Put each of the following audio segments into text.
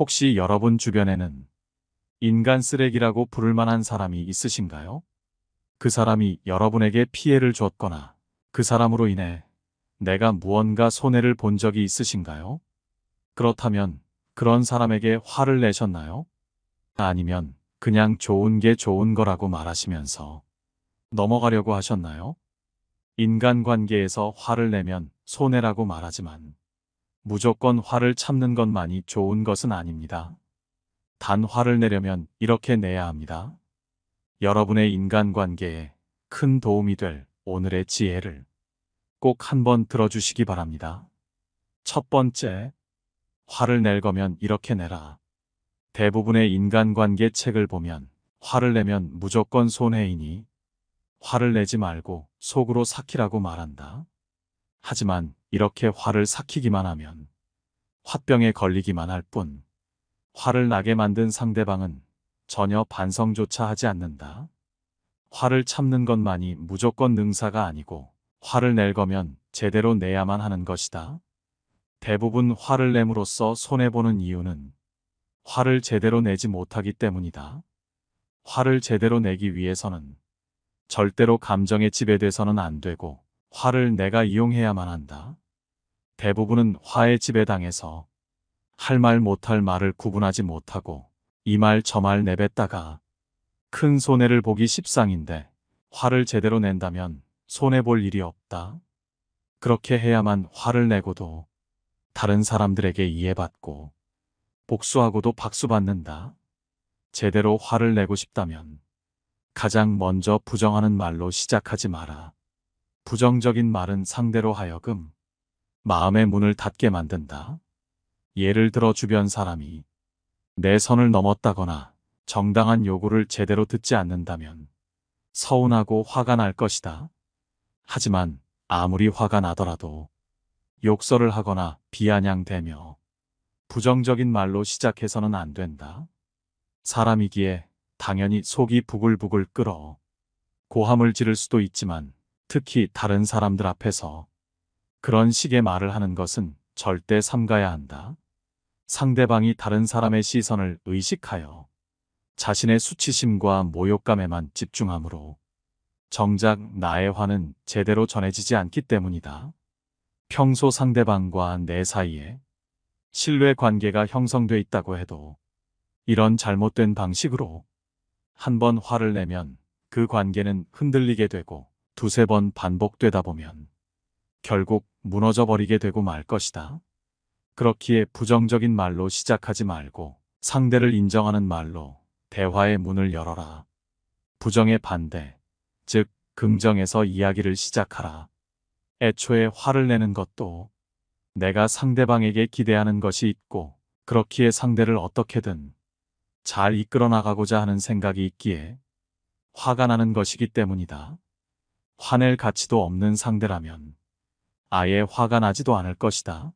혹시 여러분 주변에는 인간 쓰레기라고 부를 만한 사람이 있으신가요? 그 사람이 여러분에게 피해를 줬거나 그 사람으로 인해 내가 무언가 손해를 본 적이 있으신가요? 그렇다면 그런 사람에게 화를 내셨나요? 아니면 그냥 좋은 게 좋은 거라고 말하시면서 넘어가려고 하셨나요? 인간관계에서 화를 내면 손해라고 말하지만 무조건 화를 참는 것만이 좋은 것은 아닙니다. 단 화를 내려면 이렇게 내야 합니다. 여러분의 인간관계에 큰 도움이 될 오늘의 지혜를 꼭 한번 들어주시기 바랍니다. 첫 번째, 화를 낼 거면 이렇게 내라. 대부분의 인간관계 책을 보면 화를 내면 무조건 손해이니 화를 내지 말고 속으로 삭히라고 말한다. 하지만 이렇게 화를 삭히기만 하면 화병에 걸리기만 할 뿐 화를 나게 만든 상대방은 전혀 반성조차 하지 않는다. 화를 참는 것만이 무조건 능사가 아니고 화를 낼 거면 제대로 내야만 하는 것이다. 대부분 화를 내므로써 손해보는 이유는 화를 제대로 내지 못하기 때문이다. 화를 제대로 내기 위해서는 절대로 감정에 지배돼서는 안 되고 화를 내가 이용해야만 한다. 대부분은 화에 지배당해서 할 말 못할 말을 구분하지 못하고 이 말 저 말 내뱉다가 큰 손해를 보기 십상인데 화를 제대로 낸다면 손해볼 일이 없다. 그렇게 해야만 화를 내고도 다른 사람들에게 이해받고 복수하고도 박수받는다. 제대로 화를 내고 싶다면 가장 먼저 부정하는 말로 시작하지 마라. 부정적인 말은 상대로 하여금 마음의 문을 닫게 만든다. 예를 들어 주변 사람이 내 선을 넘었다거나 정당한 요구를 제대로 듣지 않는다면 서운하고 화가 날 것이다. 하지만 아무리 화가 나더라도 욕설을 하거나 비아냥대며 부정적인 말로 시작해서는 안 된다. 사람이기에 당연히 속이 부글부글 끓어 고함을 지를 수도 있지만 특히 다른 사람들 앞에서 그런 식의 말을 하는 것은 절대 삼가야 한다. 상대방이 다른 사람의 시선을 의식하여 자신의 수치심과 모욕감에만 집중하므로 정작 나의 화는 제대로 전해지지 않기 때문이다. 평소 상대방과 내 사이에 신뢰 관계가 형성돼 있다고 해도 이런 잘못된 방식으로 한 번 화를 내면 그 관계는 흔들리게 되고 두세 번 반복되다 보면 결국 무너져 버리게 되고 말 것이다. 그렇기에 부정적인 말로 시작하지 말고 상대를 인정하는 말로 대화의 문을 열어라. 부정의 반대, 즉 긍정에서 이야기를 시작하라. 애초에 화를 내는 것도 내가 상대방에게 기대하는 것이 있고 그렇기에 상대를 어떻게든 잘 이끌어 나가고자 하는 생각이 있기에 화가 나는 것이기 때문이다. 화낼 가치도 없는 상대라면 아예 화가 나지도 않을 것이다.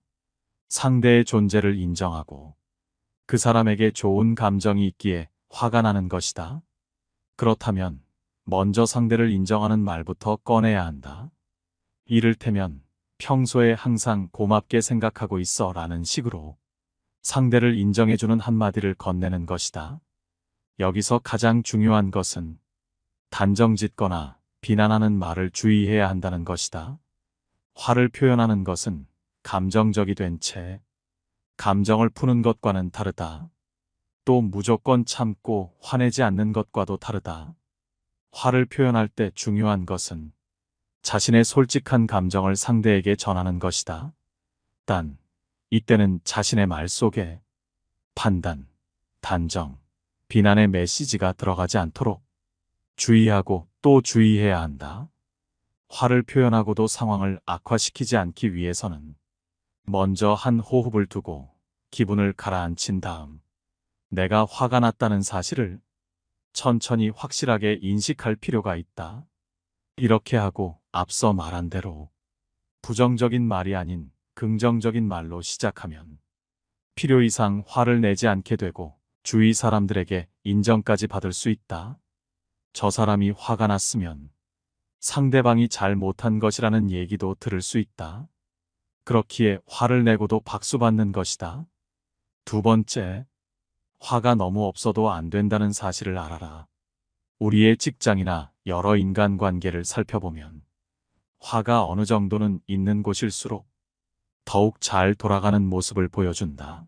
상대의 존재를 인정하고 그 사람에게 좋은 감정이 있기에 화가 나는 것이다. 그렇다면 먼저 상대를 인정하는 말부터 꺼내야 한다. 이를테면 평소에 항상 고맙게 생각하고 있어 라는 식으로 상대를 인정해주는 한마디를 건네는 것이다. 여기서 가장 중요한 것은 단정짓거나 비난하는 말을 주의해야 한다는 것이다. 화를 표현하는 것은 감정적이 된 채 감정을 푸는 것과는 다르다. 또 무조건 참고 화내지 않는 것과도 다르다. 화를 표현할 때 중요한 것은 자신의 솔직한 감정을 상대에게 전하는 것이다. 단, 이때는 자신의 말 속에 판단, 단정, 비난의 메시지가 들어가지 않도록 주의하고 또 주의해야 한다. 화를 표현하고도 상황을 악화시키지 않기 위해서는 먼저 한 호흡을 두고 기분을 가라앉힌 다음 내가 화가 났다는 사실을 천천히 확실하게 인식할 필요가 있다. 이렇게 하고 앞서 말한 대로 부정적인 말이 아닌 긍정적인 말로 시작하면 필요 이상 화를 내지 않게 되고 주위 사람들에게 인정까지 받을 수 있다. 저 사람이 화가 났으면 상대방이 잘 못한 것이라는 얘기도 들을 수 있다. 그렇기에 화를 내고도 박수받는 것이다. 두 번째, 화가 너무 없어도 안 된다는 사실을 알아라. 우리의 직장이나 여러 인간관계를 살펴보면 화가 어느 정도는 있는 곳일수록 더욱 잘 돌아가는 모습을 보여준다.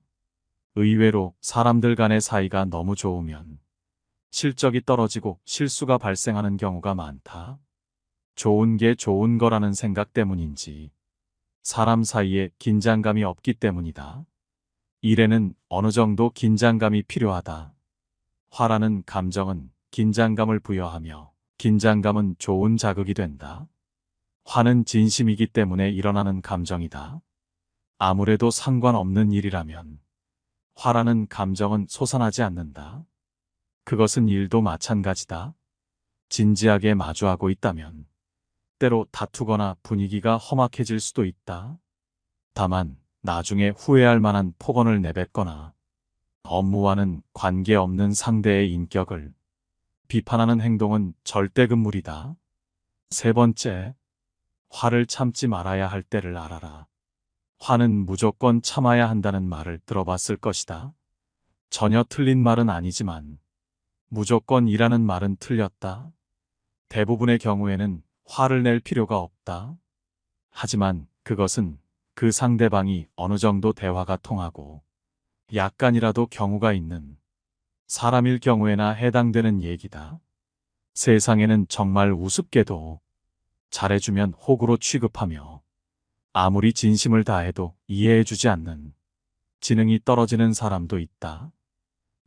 의외로 사람들 간의 사이가 너무 좋으면 실적이 떨어지고 실수가 발생하는 경우가 많다. 좋은 게 좋은 거라는 생각 때문인지 사람 사이에 긴장감이 없기 때문이다. 일에는 어느 정도 긴장감이 필요하다. 화라는 감정은 긴장감을 부여하며 긴장감은 좋은 자극이 된다. 화는 진심이기 때문에 일어나는 감정이다. 아무래도 상관없는 일이라면 화라는 감정은 솟아나지 않는다. 그것은 일도 마찬가지다. 진지하게 마주하고 있다면 때로 다투거나 분위기가 험악해질 수도 있다. 다만 나중에 후회할 만한 폭언을 내뱉거나 업무와는 관계없는 상대의 인격을 비판하는 행동은 절대 금물이다. 세 번째, 화를 참지 말아야 할 때를 알아라. 화는 무조건 참아야 한다는 말을 들어봤을 것이다. 전혀 틀린 말은 아니지만 무조건이라는 말은 틀렸다. 대부분의 경우에는 화를 낼 필요가 없다. 하지만 그것은 그 상대방이 어느 정도 대화가 통하고 약간이라도 경우가 있는 사람일 경우에나 해당되는 얘기다. 세상에는 정말 우습게도 잘해주면 호구로 취급하며 아무리 진심을 다해도 이해해주지 않는 지능이 떨어지는 사람도 있다.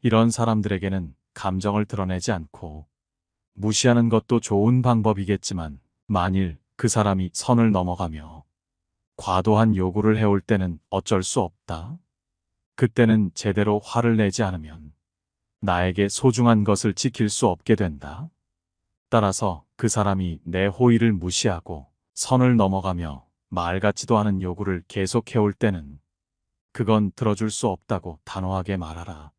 이런 사람들에게는 감정을 드러내지 않고 무시하는 것도 좋은 방법이겠지만 만일 그 사람이 선을 넘어가며 과도한 요구를 해올 때는 어쩔 수 없다. 그때는 제대로 화를 내지 않으면 나에게 소중한 것을 지킬 수 없게 된다. 따라서 그 사람이 내 호의를 무시하고 선을 넘어가며 말 같지도 않은 요구를 계속해올 때는 그건 들어줄 수 없다고 단호하게 말하라.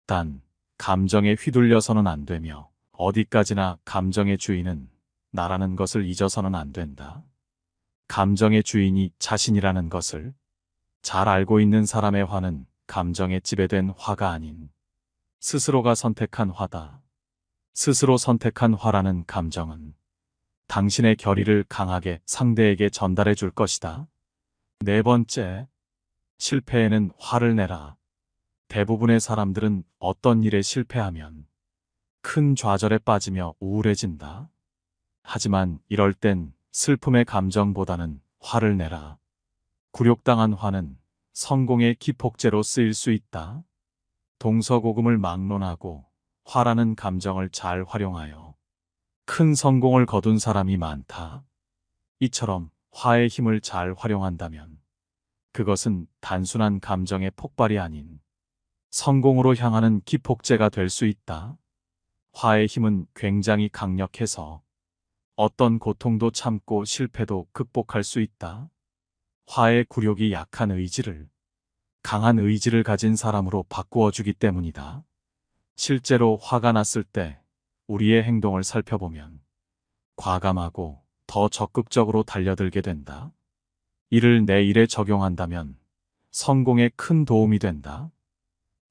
단, 감정에 휘둘려서는 안 되며 어디까지나 감정의 주인은 나라는 것을 잊어서는 안 된다. 감정의 주인이 자신이라는 것을 잘 알고 있는 사람의 화는 감정에 지배된 화가 아닌 스스로가 선택한 화다. 스스로 선택한 화라는 감정은 당신의 결의를 강하게 상대에게 전달해 줄 것이다. 네 번째, 실패에는 화를 내라. 대부분의 사람들은 어떤 일에 실패하면 큰 좌절에 빠지며 우울해진다. 하지만 이럴 땐 슬픔의 감정보다는 화를 내라. 굴욕당한 화는 성공의 기폭제로 쓰일 수 있다. 동서고금을 막론하고 화라는 감정을 잘 활용하여 큰 성공을 거둔 사람이 많다. 이처럼 화의 힘을 잘 활용한다면 그것은 단순한 감정의 폭발이 아닌 성공으로 향하는 기폭제가 될 수 있다. 화의 힘은 굉장히 강력해서 어떤 고통도 참고 실패도 극복할 수 있다. 화의 굴욕이 약한 의지를 강한 의지를 가진 사람으로 바꾸어 주기 때문이다. 실제로 화가 났을 때 우리의 행동을 살펴보면 과감하고 더 적극적으로 달려들게 된다. 이를 내 일에 적용한다면 성공에 큰 도움이 된다.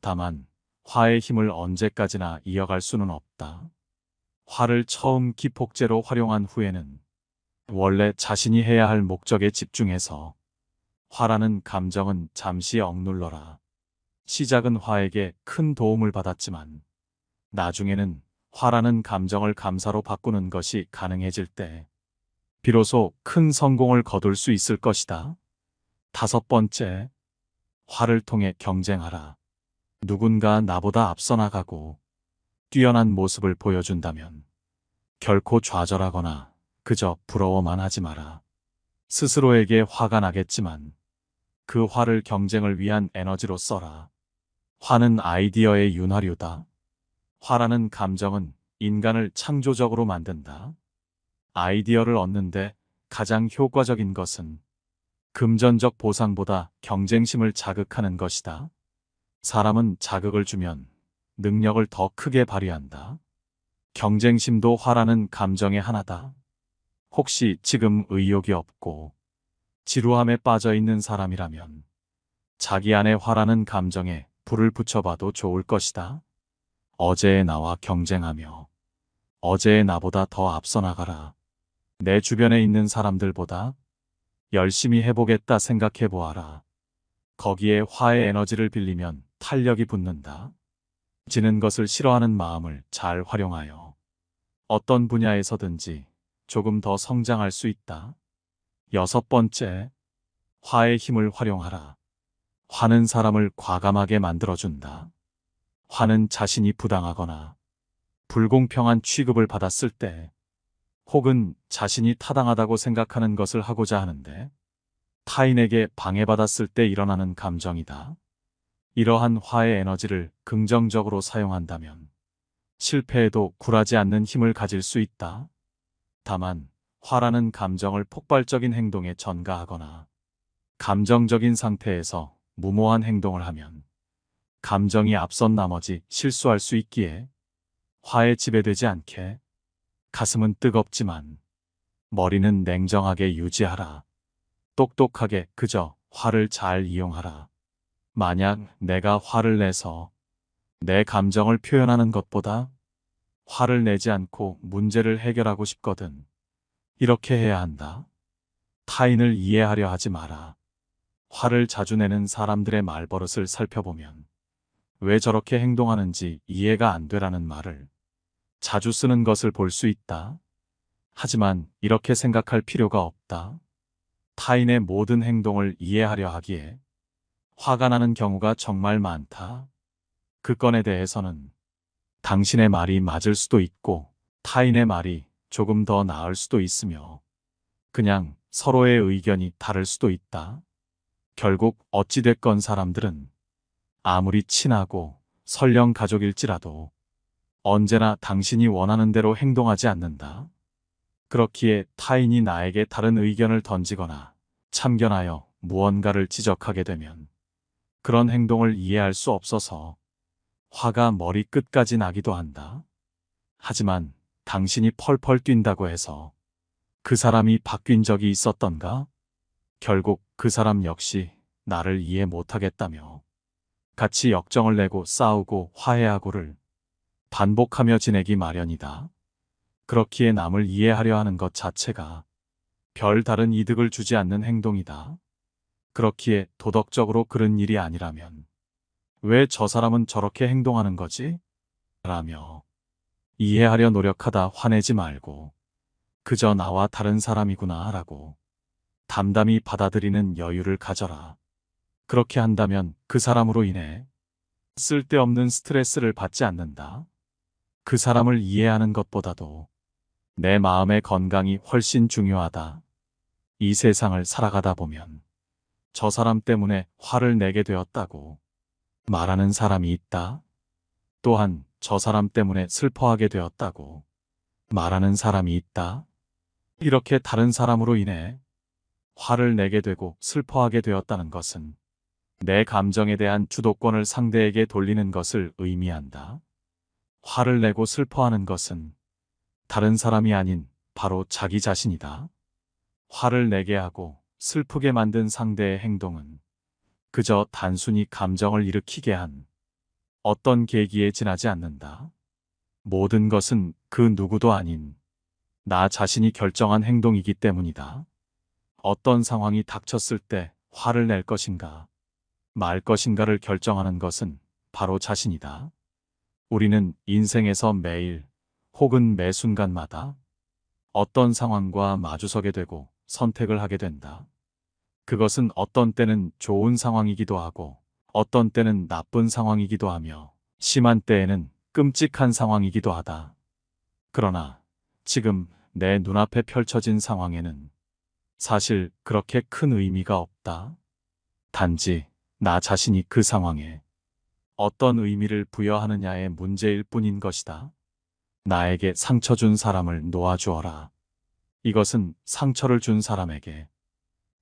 다만 화의 힘을 언제까지나 이어갈 수는 없다. 화를 처음 기폭제로 활용한 후에는 원래 자신이 해야 할 목적에 집중해서 화라는 감정은 잠시 억눌러라. 시작은 화에게 큰 도움을 받았지만 나중에는 화라는 감정을 감사로 바꾸는 것이 가능해질 때 비로소 큰 성공을 거둘 수 있을 것이다. 다섯 번째, 화를 통해 경쟁하라. 누군가 나보다 앞서 나가고 뛰어난 모습을 보여준다면 결코 좌절하거나 그저 부러워만 하지 마라. 스스로에게 화가 나겠지만 그 화를 경쟁을 위한 에너지로 써라. 화는 아이디어의 윤활유다. 화라는 감정은 인간을 창조적으로 만든다. 아이디어를 얻는데 가장 효과적인 것은 금전적 보상보다 경쟁심을 자극하는 것이다. 사람은 자극을 주면 능력을 더 크게 발휘한다. 경쟁심도 화라는 감정의 하나다. 혹시 지금 의욕이 없고 지루함에 빠져 있는 사람이라면 자기 안의 화라는 감정에 불을 붙여봐도 좋을 것이다. 어제의 나와 경쟁하며 어제의 나보다 더 앞서 나가라. 내 주변에 있는 사람들보다 열심히 해보겠다 생각해 보아라. 거기에 화의 에너지를 빌리면 탄력이 붙는다. 지는 것을 싫어하는 마음을 잘 활용하여 어떤 분야에서든지 조금 더 성장할 수 있다. 6번째, 화의 힘을 활용하라. 화는 사람을 과감하게 만들어준다. 화는 자신이 부당하거나 불공평한 취급을 받았을 때, 혹은 자신이 타당하다고 생각하는 것을 하고자 하는데 타인에게 방해받았을 때 일어나는 감정이다. 이러한 화의 에너지를 긍정적으로 사용한다면 실패에도 굴하지 않는 힘을 가질 수 있다. 다만 화라는 감정을 폭발적인 행동에 전가하거나 감정적인 상태에서 무모한 행동을 하면 감정이 앞선 나머지 실수할 수 있기에 화에 지배되지 않게 가슴은 뜨겁지만 머리는 냉정하게 유지하라. 똑똑하게 그저 화를 잘 이용하라. 만약 내가 화를 내서 내 감정을 표현하는 것보다 화를 내지 않고 문제를 해결하고 싶거든. 이렇게 해야 한다. 타인을 이해하려 하지 마라. 화를 자주 내는 사람들의 말버릇을 살펴보면 왜 저렇게 행동하는지 이해가 안 되라는 말을 자주 쓰는 것을 볼 수 있다. 하지만 이렇게 생각할 필요가 없다. 타인의 모든 행동을 이해하려 하기에 화가 나는 경우가 정말 많다. 그 건에 대해서는 당신의 말이 맞을 수도 있고 타인의 말이 조금 더 나을 수도 있으며 그냥 서로의 의견이 다를 수도 있다. 결국 어찌됐건 사람들은 아무리 친하고 설령 가족일지라도 언제나 당신이 원하는 대로 행동하지 않는다. 그렇기에 타인이 나에게 다른 의견을 던지거나 참견하여 무언가를 지적하게 되면 그런 행동을 이해할 수 없어서 화가 머리 끝까지 나기도 한다. 하지만 당신이 펄펄 뛴다고 해서 그 사람이 바뀐 적이 있었던가? 결국 그 사람 역시 나를 이해 못하겠다며 같이 역정을 내고 싸우고 화해하고를 반복하며 지내기 마련이다. 그렇기에 남을 이해하려 하는 것 자체가 별 다른 이득을 주지 않는 행동이다. 그렇기에 도덕적으로 그런 일이 아니라면 왜 저 사람은 저렇게 행동하는 거지? 라며 이해하려 노력하다 화내지 말고 그저 나와 다른 사람이구나 라고 담담히 받아들이는 여유를 가져라. 그렇게 한다면 그 사람으로 인해 쓸데없는 스트레스를 받지 않는다. 그 사람을 이해하는 것보다도 내 마음의 건강이 훨씬 중요하다. 이 세상을 살아가다 보면 저 사람 때문에 화를 내게 되었다고 말하는 사람이 있다. 또한 저 사람 때문에 슬퍼하게 되었다고 말하는 사람이 있다. 이렇게 다른 사람으로 인해 화를 내게 되고 슬퍼하게 되었다는 것은 내 감정에 대한 주도권을 상대에게 돌리는 것을 의미한다. 화를 내고 슬퍼하는 것은 다른 사람이 아닌 바로 자기 자신이다. 화를 내게 하고 슬프게 만든 상대의 행동은 그저 단순히 감정을 일으키게 한 어떤 계기에 지나지 않는다. 모든 것은 그 누구도 아닌 나 자신이 결정한 행동이기 때문이다. 어떤 상황이 닥쳤을 때 화를 낼 것인가, 말 것인가를 결정하는 것은 바로 자신이다. 우리는 인생에서 매일 혹은 매 순간마다 어떤 상황과 마주서게 되고 선택을 하게 된다. 그것은 어떤 때는 좋은 상황이기도 하고 어떤 때는 나쁜 상황이기도 하며 심한 때에는 끔찍한 상황이기도 하다. 그러나 지금 내 눈앞에 펼쳐진 상황에는 사실 그렇게 큰 의미가 없다. 단지 나 자신이 그 상황에 어떤 의미를 부여하느냐의 문제일 뿐인 것이다. 나에게 상처 준 사람을 놓아주어라. 이것은 상처를 준 사람에게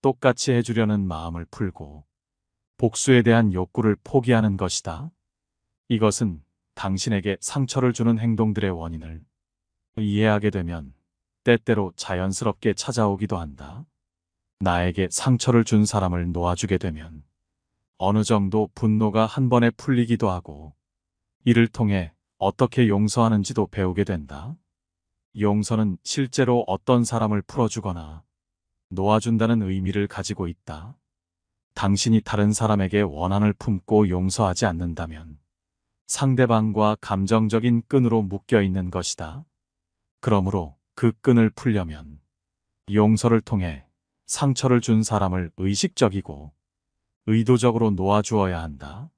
똑같이 해주려는 마음을 풀고 복수에 대한 욕구를 포기하는 것이다. 이것은 당신에게 상처를 주는 행동들의 원인을 이해하게 되면 때때로 자연스럽게 찾아오기도 한다. 나에게 상처를 준 사람을 놓아주게 되면 어느 정도 분노가 한 번에 풀리기도 하고 이를 통해 어떻게 용서하는지도 배우게 된다. 용서는 실제로 어떤 사람을 풀어주거나 놓아준다는 의미를 가지고 있다. 당신이 다른 사람에게 원한을 품고 용서하지 않는다면 상대방과 감정적인 끈으로 묶여 있는 것이다. 그러므로 그 끈을 풀려면 용서를 통해 상처를 준 사람을 의식적이고 의도적으로 놓아주어야 한다.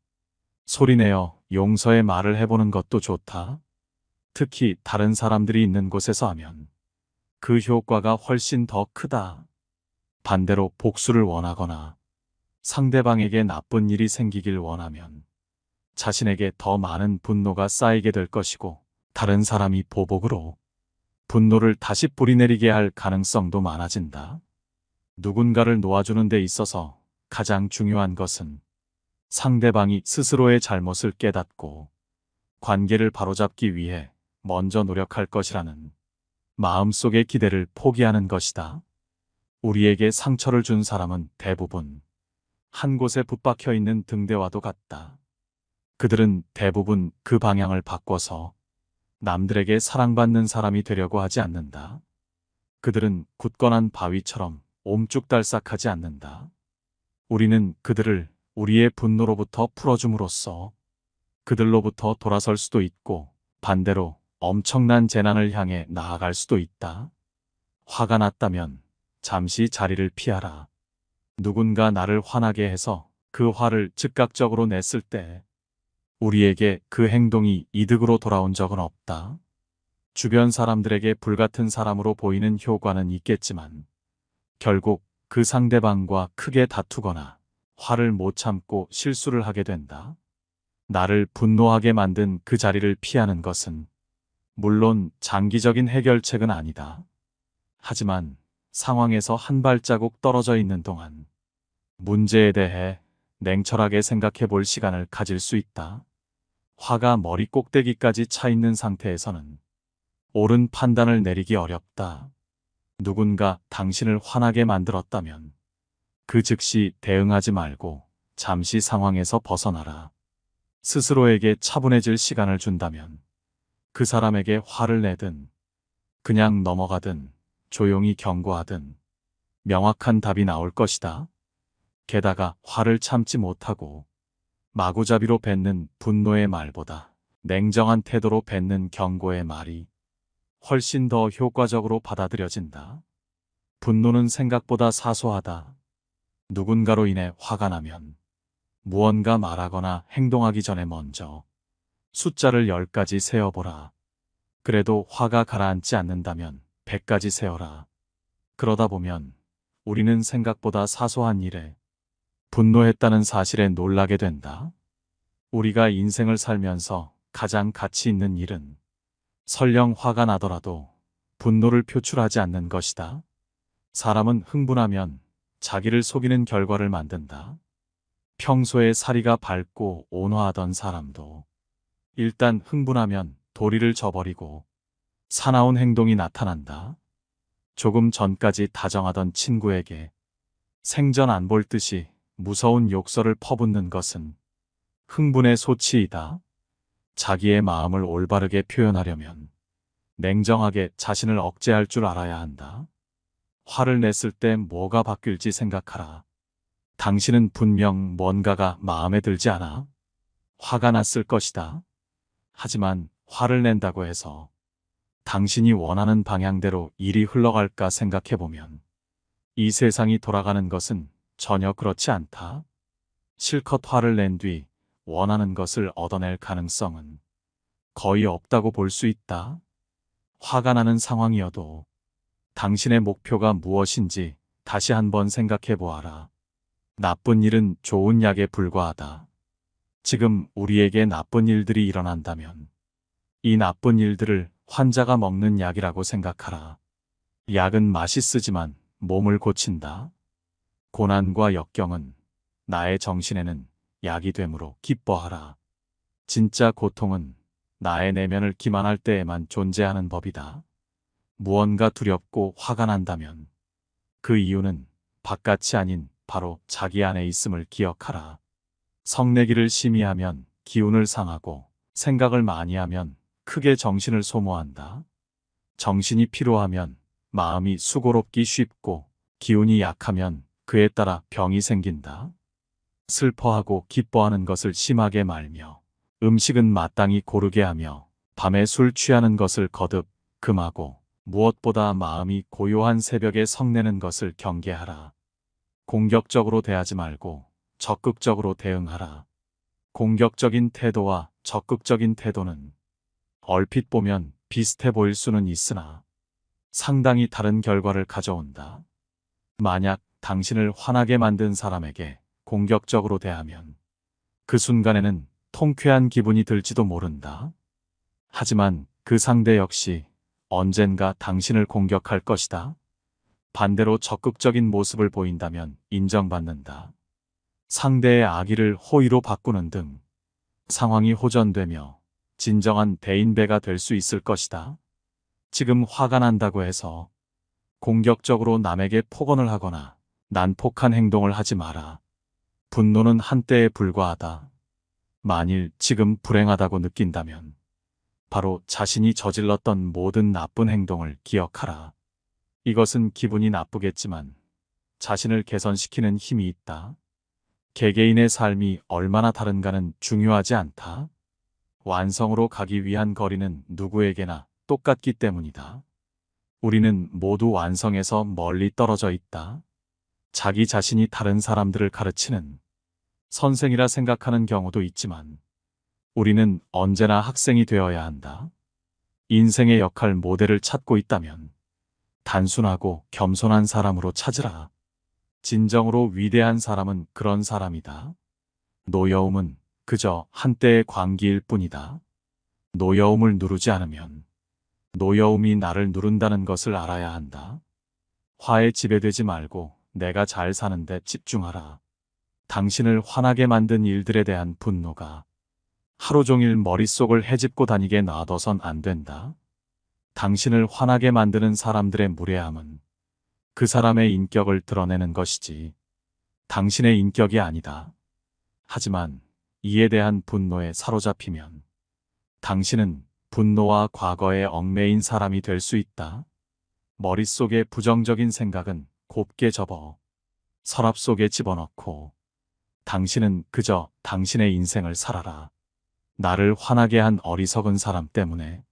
소리내어 용서의 말을 해보는 것도 좋다. 특히 다른 사람들이 있는 곳에서 하면 그 효과가 훨씬 더 크다. 반대로 복수를 원하거나 상대방에게 나쁜 일이 생기길 원하면 자신에게 더 많은 분노가 쌓이게 될 것이고 다른 사람이 보복으로 분노를 다시 뿌리내리게 할 가능성도 많아진다. 누군가를 놓아주는 데 있어서 가장 중요한 것은 상대방이 스스로의 잘못을 깨닫고 관계를 바로잡기 위해 먼저 노력할 것이라는 마음속의 기대를 포기하는 것이다. 우리에게 상처를 준 사람은 대부분 한 곳에 붙박혀 있는 등대와도 같다. 그들은 대부분 그 방향을 바꿔서 남들에게 사랑받는 사람이 되려고 하지 않는다. 그들은 굳건한 바위처럼 옴쭉달싹하지 않는다. 우리는 그들을 우리의 분노로부터 풀어줌으로써 그들로부터 돌아설 수도 있고 반대로 엄청난 재난을 향해 나아갈 수도 있다. 화가 났다면 잠시 자리를 피하라. 누군가 나를 화나게 해서 그 화를 즉각적으로 냈을 때 우리에게 그 행동이 이득으로 돌아온 적은 없다. 주변 사람들에게 불같은 사람으로 보이는 효과는 있겠지만 결국 그 상대방과 크게 다투거나 화를 못 참고 실수를 하게 된다. 나를 분노하게 만든 그 자리를 피하는 것은 물론 장기적인 해결책은 아니다. 하지만 상황에서 한 발자국 떨어져 있는 동안 문제에 대해 냉철하게 생각해 볼 시간을 가질 수 있다. 화가 머리 꼭대기까지 차 있는 상태에서는 옳은 판단을 내리기 어렵다. 누군가 당신을 화나게 만들었다면 그 즉시 대응하지 말고 잠시 상황에서 벗어나라. 스스로에게 차분해질 시간을 준다면 그 사람에게 화를 내든 그냥 넘어가든 조용히 경고하든 명확한 답이 나올 것이다. 게다가 화를 참지 못하고 마구잡이로 뱉는 분노의 말보다 냉정한 태도로 뱉는 경고의 말이 훨씬 더 효과적으로 받아들여진다. 분노는 생각보다 사소하다. 누군가로 인해 화가 나면 무언가 말하거나 행동하기 전에 먼저 숫자를 10가지 세어보라. 그래도 화가 가라앉지 않는다면 100가지 세어라. 그러다 보면 우리는 생각보다 사소한 일에 분노했다는 사실에 놀라게 된다. 우리가 인생을 살면서 가장 가치 있는 일은 설령 화가 나더라도 분노를 표출하지 않는 것이다. 사람은 흥분하면 자기를 속이는 결과를 만든다. 평소에 사리가 밝고 온화하던 사람도 일단 흥분하면 도리를 저버리고 사나운 행동이 나타난다. 조금 전까지 다정하던 친구에게 생전 안 볼 듯이 무서운 욕설을 퍼붓는 것은 흥분의 소치이다. 자기의 마음을 올바르게 표현하려면 냉정하게 자신을 억제할 줄 알아야 한다. 화를 냈을 때 뭐가 바뀔지 생각하라. 당신은 분명 뭔가가 마음에 들지 않아? 화가 났을 것이다. 하지만 화를 낸다고 해서 당신이 원하는 방향대로 일이 흘러갈까 생각해보면 이 세상이 돌아가는 것은 전혀 그렇지 않다. 실컷 화를 낸 뒤 원하는 것을 얻어낼 가능성은 거의 없다고 볼 수 있다. 화가 나는 상황이어도 당신의 목표가 무엇인지 다시 한번 생각해 보아라. 나쁜 일은 좋은 약에 불과하다. 지금 우리에게 나쁜 일들이 일어난다면 이 나쁜 일들을 환자가 먹는 약이라고 생각하라. 약은 맛있으지만 몸을 고친다. 고난과 역경은 나의 정신에는 약이 되므로 기뻐하라. 진짜 고통은 나의 내면을 기만할 때에만 존재하는 법이다. 무언가 두렵고 화가 난다면 그 이유는 바깥이 아닌 바로 자기 안에 있음을 기억하라. 성내기를 심히 하면 기운을 상하고 생각을 많이 하면 크게 정신을 소모한다. 정신이 피로하면 마음이 수고롭기 쉽고 기운이 약하면 그에 따라 병이 생긴다. 슬퍼하고 기뻐하는 것을 심하게 말며 음식은 마땅히 고르게 하며 밤에 술 취하는 것을 거듭 금하고 무엇보다 마음이 고요한 새벽에 성내는 것을 경계하라. 공격적으로 대하지 말고 적극적으로 대응하라. 공격적인 태도와 적극적인 태도는 얼핏 보면 비슷해 보일 수는 있으나 상당히 다른 결과를 가져온다. 만약 당신을 화나게 만든 사람에게 공격적으로 대하면 그 순간에는 통쾌한 기분이 들지도 모른다. 하지만 그 상대 역시 언젠가 당신을 공격할 것이다. 반대로 적극적인 모습을 보인다면 인정받는다. 상대의 악의를 호의로 바꾸는 등 상황이 호전되며 진정한 대인배가 될 수 있을 것이다. 지금 화가 난다고 해서 공격적으로 남에게 폭언을 하거나 난폭한 행동을 하지 마라. 분노는 한때에 불과하다. 만일 지금 불행하다고 느낀다면 바로 자신이 저질렀던 모든 나쁜 행동을 기억하라. 이것은 기분이 나쁘겠지만 자신을 개선시키는 힘이 있다. 개개인의 삶이 얼마나 다른가는 중요하지 않다. 완성으로 가기 위한 거리는 누구에게나 똑같기 때문이다. 우리는 모두 완성에서 멀리 떨어져 있다. 자기 자신이 다른 사람들을 가르치는 선생이라 생각하는 경우도 있지만 우리는 언제나 학생이 되어야 한다. 인생의 역할 모델을 찾고 있다면 단순하고 겸손한 사람으로 찾으라. 진정으로 위대한 사람은 그런 사람이다. 노여움은 그저 한때의 광기일 뿐이다. 노여움을 누르지 않으면 노여움이 나를 누른다는 것을 알아야 한다. 화에 지배되지 말고 내가 잘 사는데 집중하라. 당신을 화나게 만든 일들에 대한 분노가 하루 종일 머릿속을 헤집고 다니게 놔둬선 안 된다. 당신을 화나게 만드는 사람들의 무례함은 그 사람의 인격을 드러내는 것이지 당신의 인격이 아니다. 하지만 이에 대한 분노에 사로잡히면 당신은 분노와 과거에 얽매인 사람이 될 수 있다. 머릿속에 부정적인 생각은 곱게 접어 서랍 속에 집어넣고 당신은 그저 당신의 인생을 살아라. 나를 화나게 한 어리석은 사람 때문에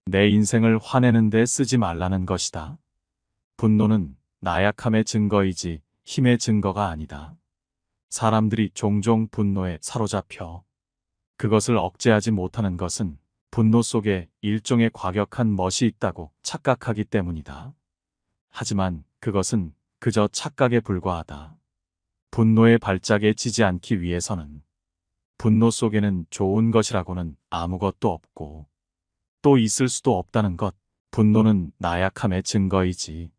내 인생을 화내는 데 쓰지 말라는 것이다. 분노는 나약함의 증거이지 힘의 증거가 아니다. 사람들이 종종 분노에 사로잡혀 그것을 억제하지 못하는 것은 분노 속에 일종의 과격한 멋이 있다고 착각하기 때문이다. 하지만 그것은 그저 착각에 불과하다. 분노의 발작에 지지 않기 위해서는 분노 속에는 좋은 것이라고는 아무것도 없고 또 있을 수도 없다는 것. 분노는 나약함의 증거이지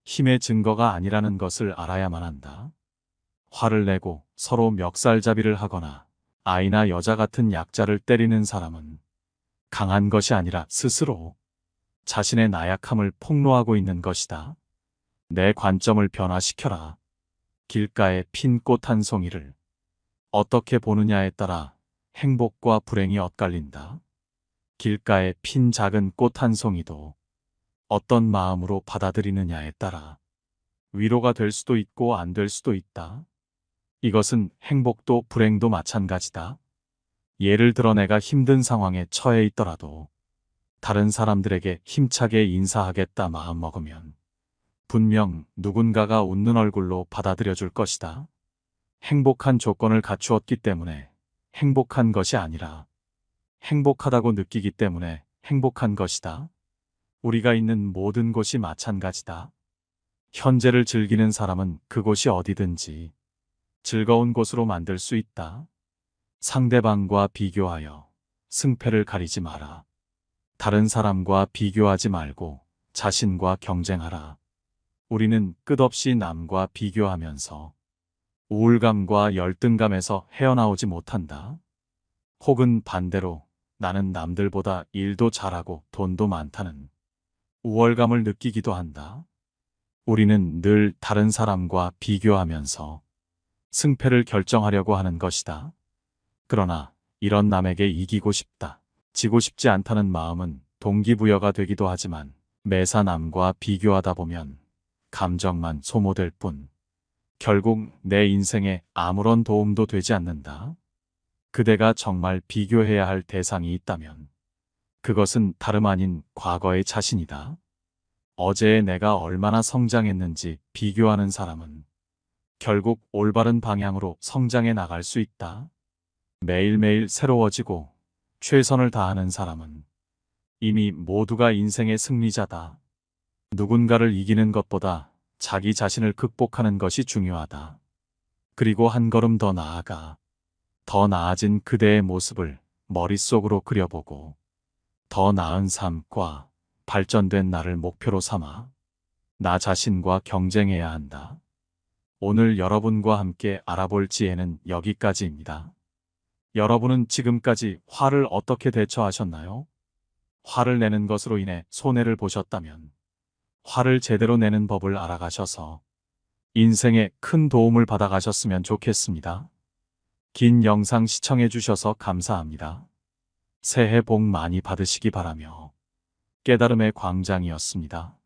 힘의 증거가 아니라는 것을 알아야만 한다. 화를 내고 서로 멱살잡이를 하거나 아이나 여자 같은 약자를 때리는 사람은 강한 것이 아니라 스스로 자신의 나약함을 폭로하고 있는 것이다. 내 관점을 변화시켜라. 길가에 핀 꽃 한 송이를 어떻게 보느냐에 따라 행복과 불행이 엇갈린다. 길가에 핀 작은 꽃 한 송이도 어떤 마음으로 받아들이느냐에 따라 위로가 될 수도 있고 안 될 수도 있다. 이것은 행복도 불행도 마찬가지다. 예를 들어 내가 힘든 상황에 처해 있더라도 다른 사람들에게 힘차게 인사하겠다 마음먹으면 분명 누군가가 웃는 얼굴로 받아들여 줄 것이다. 행복한 조건을 갖추었기 때문에 행복한 것이 아니라 행복하다고 느끼기 때문에 행복한 것이다. 우리가 있는 모든 곳이 마찬가지다. 현재를 즐기는 사람은 그곳이 어디든지 즐거운 곳으로 만들 수 있다. 상대방과 비교하여 승패를 가리지 마라. 다른 사람과 비교하지 말고 자신과 경쟁하라. 우리는 끝없이 남과 비교하면서 우울감과 열등감에서 헤어나오지 못한다. 혹은 반대로 나는 남들보다 일도 잘하고 돈도 많다는 우월감을 느끼기도 한다. 우리는 늘 다른 사람과 비교하면서 승패를 결정하려고 하는 것이다. 그러나 이런 남에게 이기고 싶다, 지고 싶지 않다는 마음은 동기부여가 되기도 하지만 매사 남과 비교하다 보면 감정만 소모될 뿐 결국 내 인생에 아무런 도움도 되지 않는다. 그대가 정말 비교해야 할 대상이 있다면 그것은 다름 아닌 과거의 자신이다. 어제의 내가 얼마나 성장했는지 비교하는 사람은 결국 올바른 방향으로 성장해 나갈 수 있다. 매일매일 새로워지고 최선을 다하는 사람은 이미 모두가 인생의 승리자다. 누군가를 이기는 것보다 자기 자신을 극복하는 것이 중요하다. 그리고 한 걸음 더 나아가 더 나아진 그대의 모습을 머릿속으로 그려보고 더 나은 삶과 발전된 나를 목표로 삼아 나 자신과 경쟁해야 한다. 오늘 여러분과 함께 알아볼 지혜는 여기까지입니다. 여러분은 지금까지 화를 어떻게 대처하셨나요? 화를 내는 것으로 인해 손해를 보셨다면 화를 제대로 내는 법을 알아가셔서 인생에 큰 도움을 받아가셨으면 좋겠습니다. 긴 영상 시청해 주셔서 감사합니다. 새해 복 많이 받으시기 바라며 깨달음의 광장이었습니다.